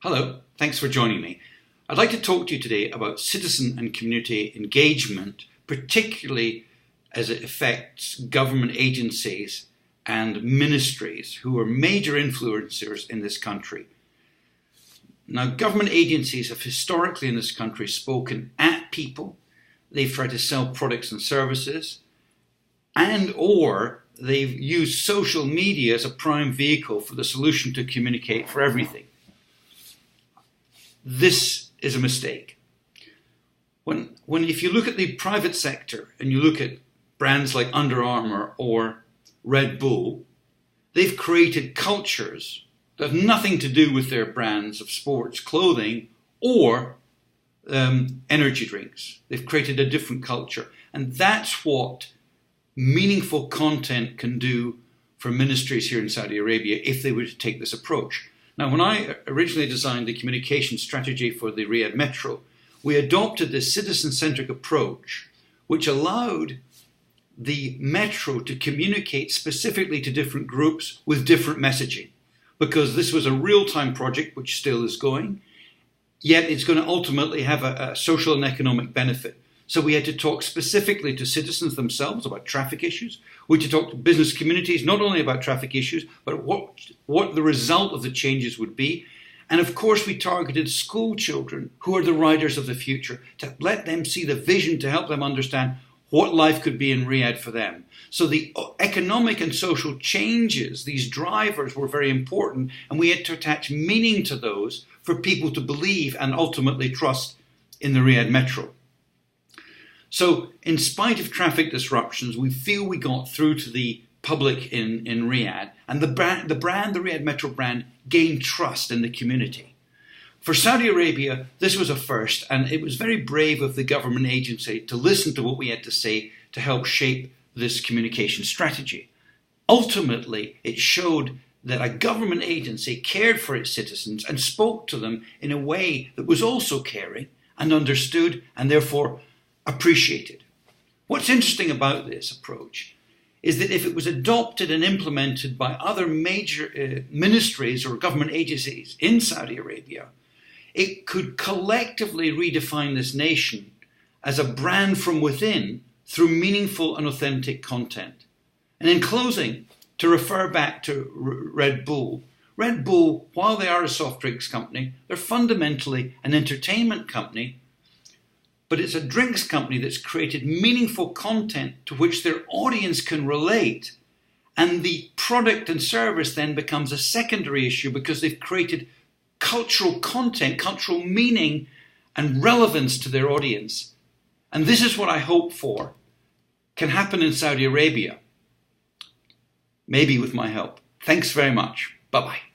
Hello, thanks for joining me. I'd like to talk to you today about citizen and community engagement, particularly as it affects government agencies and ministries who are major influencers in this country. Now, government agencies have historically in this country spoken at people. They've tried to sell products and services, or they've used social media as a prime vehicle for the solution to communicate for everything. This is a mistake. If you look at the private sector and you look at brands like Under Armour or Red Bull, they've created cultures that have nothing to do with their brands of sports clothing or energy drinks. They've created a different culture. And that's what meaningful content can do for ministries here in Saudi Arabia if they were to take this approach. Now, when I originally designed the communication strategy for the Riyadh Metro, we adopted this citizen-centric approach, which allowed the Metro to communicate specifically to different groups with different messaging, because this was a real-time project, which still is going, yet it's going to ultimately have a social and economic benefit. So we had to talk specifically to citizens themselves about traffic issues. We had to talk to business communities, not only about traffic issues, but what the result of the changes would be. And of course, we targeted school children who are the riders of the future to let them see the vision, to help them understand what life could be in Riyadh for them. So the economic and social changes, these drivers were very important, and we had to attach meaning to those for people to believe and ultimately trust in the Riyadh Metro. So in spite of traffic disruptions, we feel we got through to the public in Riyadh, and the Riyadh Metro brand gained trust in the community. For Saudi Arabia, this was a first, and it was very brave of the government agency to listen to what we had to say to help shape this communication strategy. Ultimately, it showed that a government agency cared for its citizens and spoke to them in a way that was also caring and understood and therefore appreciated. What's interesting about this approach is that if it was adopted and implemented by other major ministries or government agencies in Saudi Arabia, it could collectively redefine this nation as a brand from within through meaningful and authentic content. And in closing, to refer back to Red Bull, while they are a soft drinks company, they're fundamentally an entertainment company, but it's a drinks company that's created meaningful content to which their audience can relate. And the product and service then becomes a secondary issue because they've created cultural content, cultural meaning and relevance to their audience. And this is what I hope for can happen in Saudi Arabia, maybe with my help. Thanks very much. Bye-bye.